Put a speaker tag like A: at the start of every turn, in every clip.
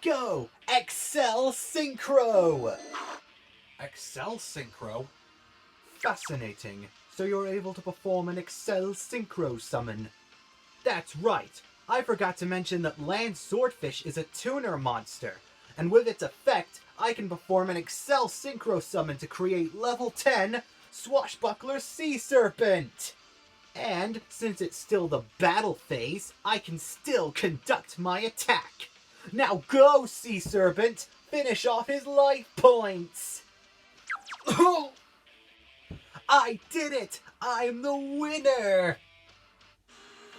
A: Go! Excel Synchro!
B: Excel Synchro?
A: Fascinating. So you're able to perform an Excel Synchro summon. That's right. I forgot to mention that Land Swordfish is a tuner monster, and with its effect, I can perform an Excel Synchro summon to create level 10 Swashbuckler Sea Serpent! And since it's still the battle phase, I can still conduct my attack! Now go, Sea Serpent! Finish off his life points! I did it! I'm the winner!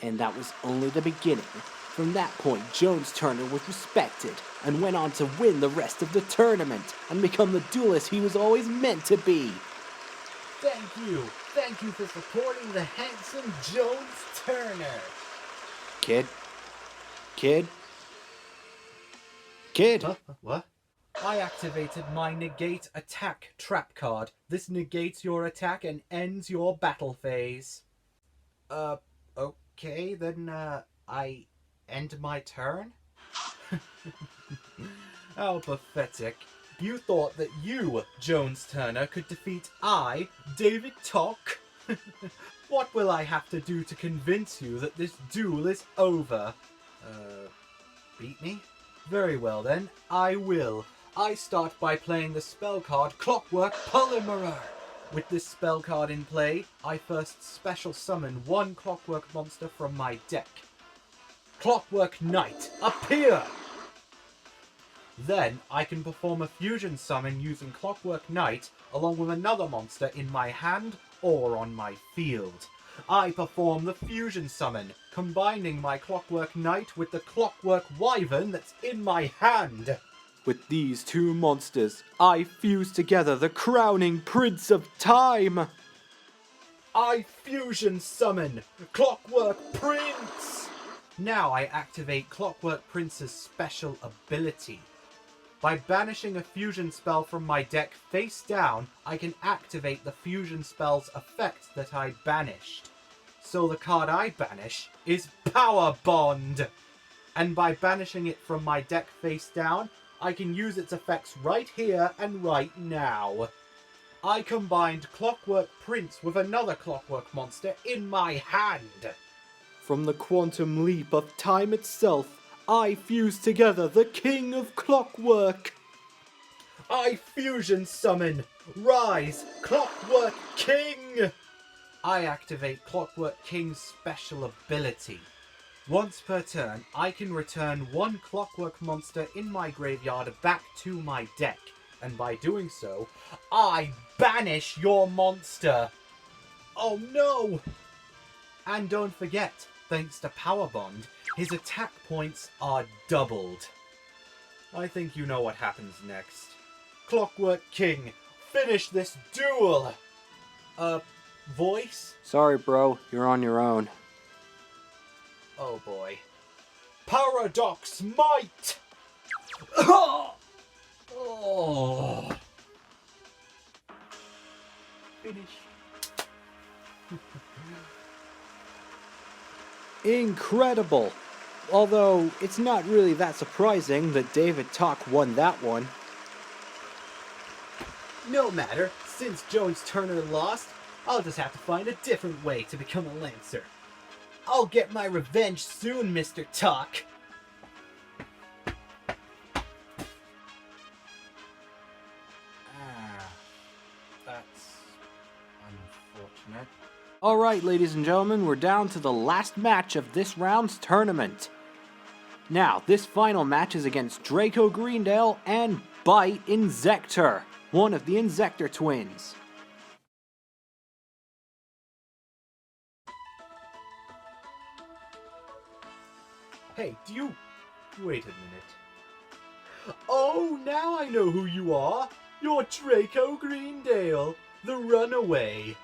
C: And that was only the beginning. From that point, Jones Turner was respected and went on to win the rest of the tournament and become the duelist he was always meant to be.
A: Thank you! Thank you for supporting the handsome Jones Turner!
C: Kid?
A: Huh? What? I activated my negate attack trap card. This negates your attack and ends your battle phase. Okay, then, I end my turn? How pathetic. You thought that you, Jones Turner, could defeat I, David Tock? What will I have to do to convince you that this duel is over? Beat me? Very well then, I will. I start by playing the spell card Clockwork Polymerer. With this spell card in play, I first special summon one Clockwork monster from my deck. Clockwork Knight, appear! Then I can perform a fusion summon using Clockwork Knight along with another monster in my hand or on my field. I perform the fusion summon, combining my Clockwork Knight with the Clockwork Wyvern that's in my hand.
C: With these two monsters, I fuse together the crowning Prince of Time!
A: I fusion summon Clockwork Prince! Now I activate Clockwork Prince's special ability. By banishing a fusion spell from my deck face down, I can activate the fusion spell's effect that I banished. So the card I banish is Power Bond! And by banishing it from my deck face down, I can use its effects right here and right now. I combined Clockwork Prince with another Clockwork monster in my hand.
C: From the quantum leap of time itself, I fuse together the King of Clockwork.
A: I fusion summon Rise Clockwork King! I activate Clockwork King's special ability. Once per turn, I can return one Clockwork monster in my graveyard back to my deck, and by doing so, I banish your monster! Oh no! And don't forget, thanks to Power Bond, his attack points are doubled. I think you know what happens next. Clockwork King, finish this duel! Voice?
C: Sorry, bro, you're on your own.
A: Oh boy. Paradox Might! Oh! Finish.
C: Incredible! Although, it's not really that surprising that David Tock won that one.
A: No matter, since Jones Turner lost, I'll just have to find a different way to become a Lancer. I'll get my revenge soon, Mr. Tock.
B: That's unfortunate.
C: Alright, ladies and gentlemen, we're down to the last match of this round's tournament. Now, this final match is against Draco Greendale and Bite Inzector, one of the Inzector twins.
A: Hey, do you... Wait a minute. Oh, now I know who you are! You're Draco Greendale, the runaway.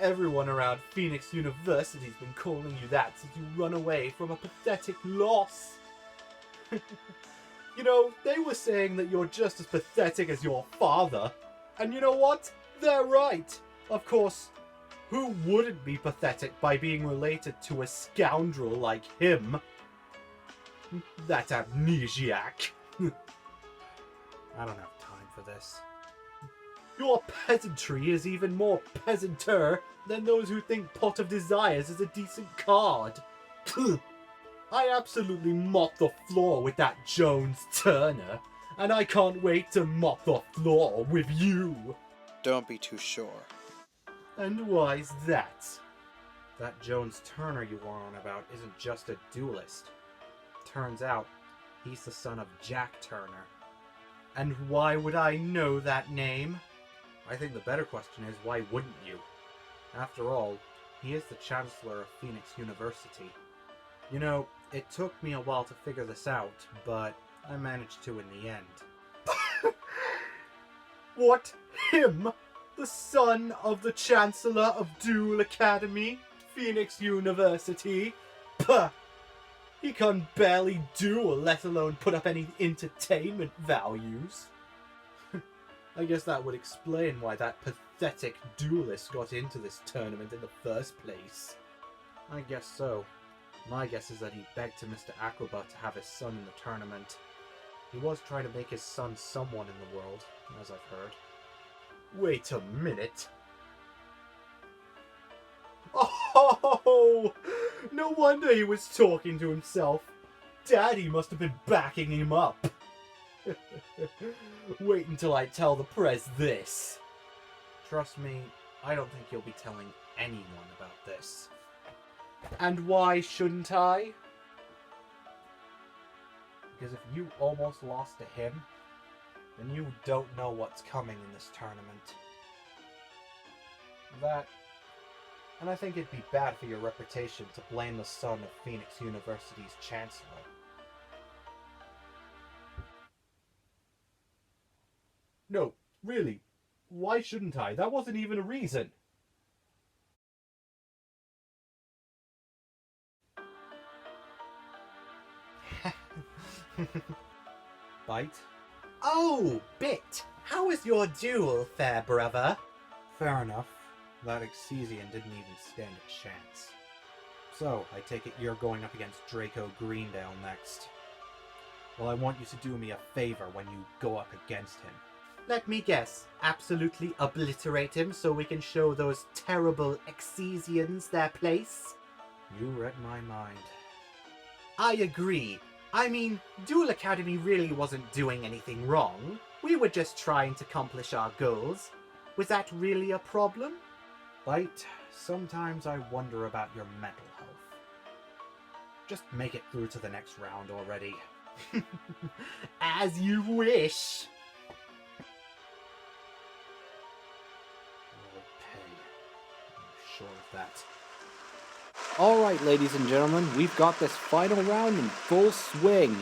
A: Everyone around Phoenix University's been calling you that since you run away from a pathetic loss. You know, they were saying that you're just as pathetic as your father. And you know what? They're right. Of course, who wouldn't be pathetic by being related to a scoundrel like him? That amnesiac.
B: I don't have time for this.
A: Your peasantry is even more peasanter than those who think Pot of Desires is a decent card. I absolutely mopped the floor with that Jones Turner, and I can't wait to mop the floor with you.
D: Don't be too sure.
A: And why's that?
B: That Jones Turner you were on about isn't just a duelist. Turns out, he's the son of Jack Turner.
A: And why would I know that name?
B: I think the better question is, why wouldn't you? After all, he is the Chancellor of Phoenix University. You know, it took me a while to figure this out, but I managed to in the end.
A: What? Him? The son of the Chancellor of Duel Academy, Phoenix University? Puh! He can barely duel, let alone put up any entertainment values. I guess that would explain why that pathetic duelist got into this tournament in the first place.
B: I guess so. My guess is that he begged to Mr. Aquaba to have his son in the tournament. He was trying to make his son someone in the world, as I've heard.
A: Wait a minute. Oh, no wonder he was talking to himself. Daddy must have been backing him up. Wait until I tell the press this.
B: Trust me, I don't think you'll be telling anyone about this.
A: And why shouldn't I?
B: Because if you almost lost to him, then you don't know what's coming in this tournament. That, and I think it'd be bad for your reputation to blame the son of Phoenix University's Chancellor.
A: No, really. Why shouldn't I? That wasn't even a reason.
B: Bite?
A: Oh, Bit! How was your duel, fair brother?
B: Fair enough. That Exesian didn't even stand a chance. So, I take it you're going up against Draco Greendale next. Well, I want you to do me a favor when you go up against him.
A: Let me guess. Absolutely obliterate him so we can show those terrible Exesians their place?
B: You read my mind.
A: I agree. I mean, Duel Academy really wasn't doing anything wrong. We were just trying to accomplish our goals. Was that really a problem?
B: Bite, sometimes I wonder about your mental health. Just make it through to the next round already.
A: As you wish.
B: I'll pay. I'm sure of that.
C: Alright, ladies and gentlemen, we've got this final round in full swing.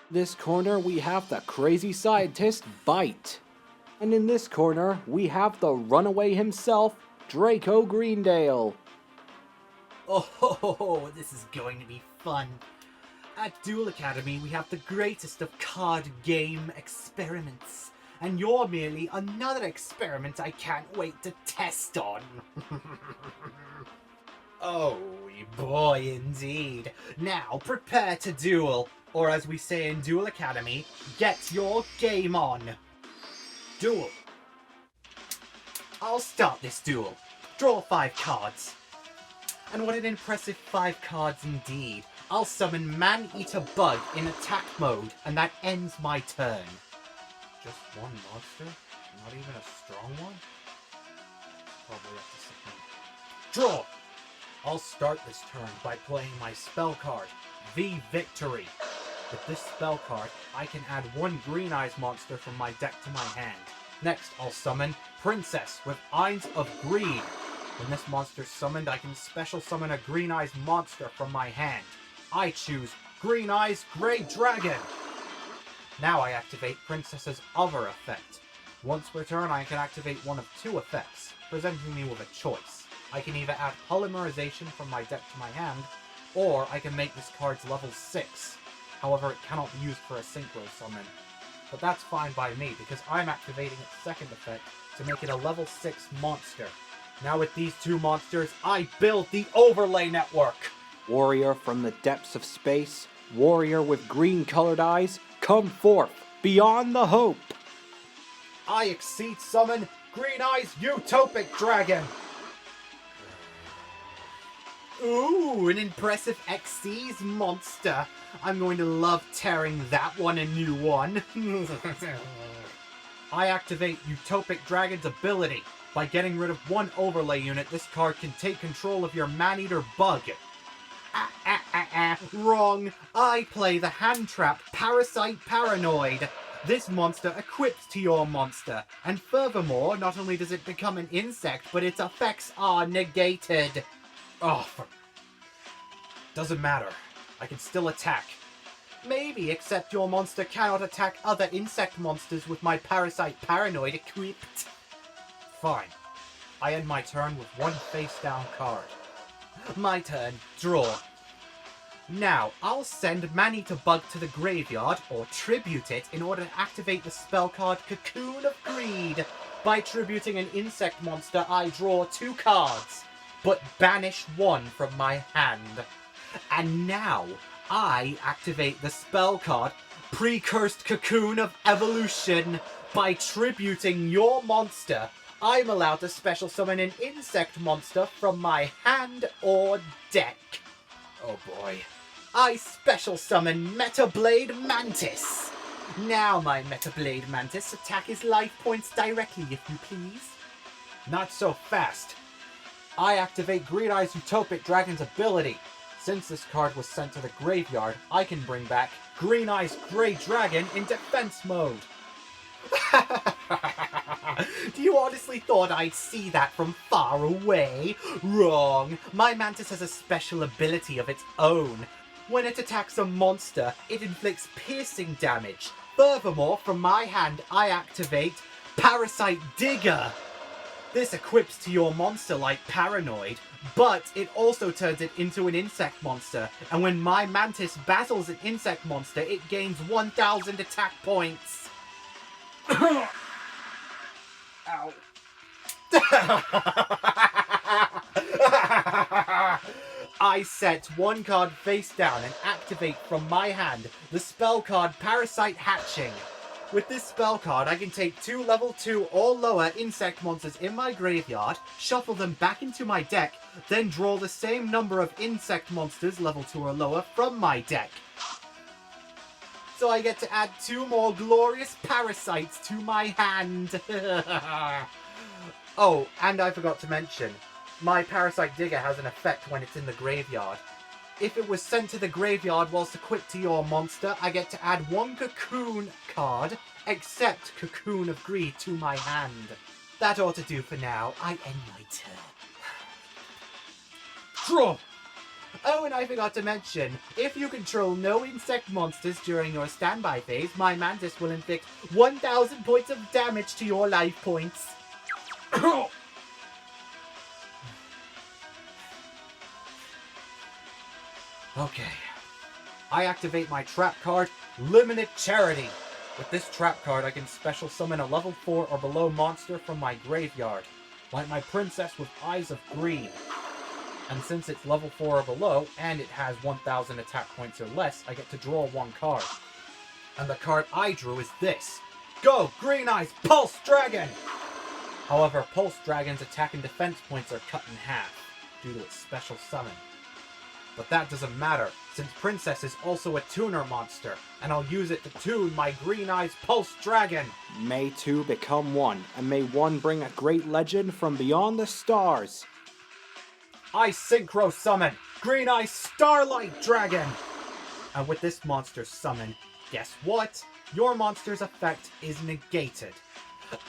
C: This corner, we have the crazy scientist, Bite. And in this corner, we have the runaway himself, Draco Greendale.
A: Oh, this is going to be fun. At Duel Academy, we have the greatest of card game experiments. And you're merely another experiment I can't wait to test on. Oh boy, indeed. Now prepare to duel, or as we say in Duel Academy, get your game on. Duel. I'll start this duel. Draw 5 cards. And what an impressive 5 cards indeed. I'll summon Man-Eater Bug in attack mode, and that ends my turn.
B: Just one monster? Not even a strong one? Probably up to something.
A: Draw!
B: I'll start this turn by playing my spell card, V Victory. With this spell card, I can add 1 Green Eyes monster from my deck to my hand. Next, I'll summon Princess with Eyes of Green. When this monster's summoned, I can special summon a Green Eyes monster from my hand. I choose Green Eyes Grey Dragon. Now I activate Princess's other effect. Once per turn, I can activate one of 2 effects, presenting me with a choice. I can either add Polymerization from my deck to my hand, or I can make this card's level 6. However, it cannot be used for a Synchro Summon. But that's fine by me, because I'm activating its second effect to make it a level 6 monster. Now with these 2 monsters, I build the Overlay Network!
C: Warrior from the depths of space, warrior with green colored eyes, come forth, beyond the hope!
B: I exceed summon Green Eyes Utopic Dragon! Ooh, an impressive Xyz monster. I'm going to love tearing that one a new one. I activate Utopic Dragon's ability. By getting rid of one overlay unit, this card can take control of your Maneater Bug. Wrong. I play the hand trap Parasite Paranoid. This monster equips to your monster, and furthermore, not only does it become an insect, but its effects are negated. Oh, doesn't matter. I can still attack. Maybe, except your monster cannot attack other insect monsters with my Parasite Paranoid equipped. Fine. I end my turn with one face-down card. My turn. Draw. Now, I'll send Maneater Bug to the graveyard, or tribute it, in order to activate the spell card Cocoon of Greed. By tributing an insect monster, I draw 2 cards, but banish 1 from my hand. And now, I activate the spell card Precursed Cocoon of Evolution. By tributing your monster, I'm allowed to special summon an insect monster from my hand or deck. Oh boy. I special summon Meta Blade Mantis. Now, my Meta Blade Mantis, attack his life points directly, if you please. Not so fast. I activate Green Eyes Utopic Dragon's ability. Since this card was sent to the graveyard, I can bring back Green Eyes Grey Dragon in defense mode. Do you honestly thought I'd see that from far away? Wrong. My Mantis has a special ability of its own. When it attacks a monster, it inflicts piercing damage. Furthermore, from my hand, I activate Parasite Digger. This equips to your monster like Paranoid, but it also turns it into an insect monster. And when my Mantis battles an insect monster, it gains 1,000 attack points. Ow. I set 1 card face down and activate from my hand the spell card Parasite Hatching. With this spell card, I can take 2 level 2 or lower insect monsters in my graveyard, shuffle them back into my deck, then draw the same number of insect monsters level 2 or lower from my deck. So I get to add 2 more glorious parasites to my hand. Oh, and I forgot to mention, my Parasite Digger has an effect when it's in the graveyard. If it was sent to the graveyard whilst equipped to your monster, I get to add 1 Cocoon card, except Cocoon of Greed, to my hand. That ought to do for now. I end my turn. Draw! Oh, and I forgot to mention, if you control no insect monsters during your standby phase, my Mantis will inflict 1,000 points of damage to your life points. Okay. I activate my trap card, Limited Charity. With this trap card, I can special summon a level 4 or below monster from my graveyard, like my Princess with Eyes of Green. And since it's level 4 or below, and it has 1,000 attack points or less, I get to draw 1 card. And the card I drew is this. Go, Green Eyes Pulse Dragon! However, Pulse Dragon's attack and defense points are cut in half, due to its special summon. But that doesn't matter, since Princess is also a tuner monster, and I'll use it to tune my Green Eyes Pulse Dragon!
C: May 2 become 1, and may 1 bring a great legend from beyond the stars.
B: I Synchro Summon Green Eyes Starlight Dragon! And with this monster's summon, guess what? Your monster's effect is negated.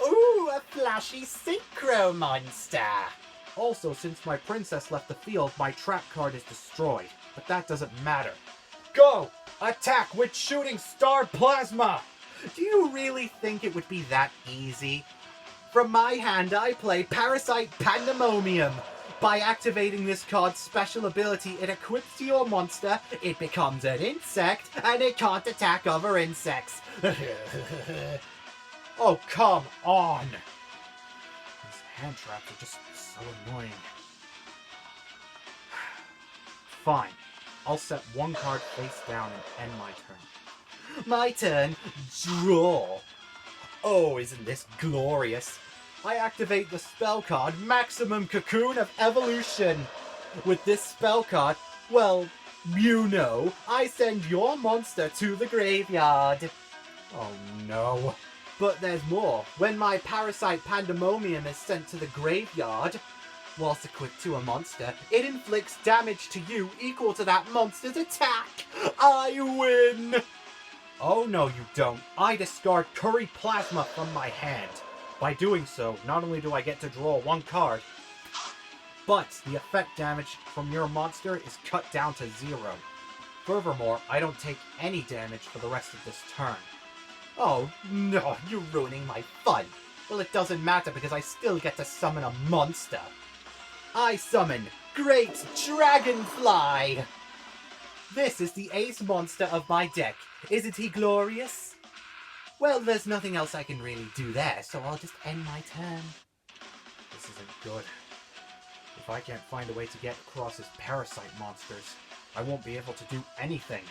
B: Ooh, a flashy Synchro monster! Also, since my Princess left the field, my trap card is destroyed. But that doesn't matter. Go! Attack with Shooting Star Plasma! Do you really think it would be that easy? From my hand, I play Parasite Pandemonium. By activating this card's special ability, it equips to your monster, it becomes an insect, and it can't attack other insects. Oh, come on! These hand traps are just so annoying. Fine. I'll set one card face down and end my turn.
A: My turn. Draw. Oh, isn't this glorious? I activate the spell card Maximum Cocoon of Evolution. With this spell card, well, you know, I send your monster to the graveyard.
B: Oh no.
A: But there's more. When my Parasite Pandemonium is sent to the graveyard, whilst equipped to a monster, it inflicts damage to you equal to that monster's attack. I win!
B: Oh no, you don't. I discard Curry Plasma from my hand. By doing so, not only do I get to draw one card, but the effect damage from your monster is cut down to 0. Furthermore, I don't take any damage for the rest of this turn.
A: Oh no, you're ruining my fun. Well, it doesn't matter because I still get to summon a monster. I summon Great Dragonfly! This is the ace monster of my deck. Isn't he glorious? Well, there's nothing else I can really do there, so I'll just end my turn.
B: This isn't good. If I can't find a way to get across his parasite monsters, I won't be able to do anything.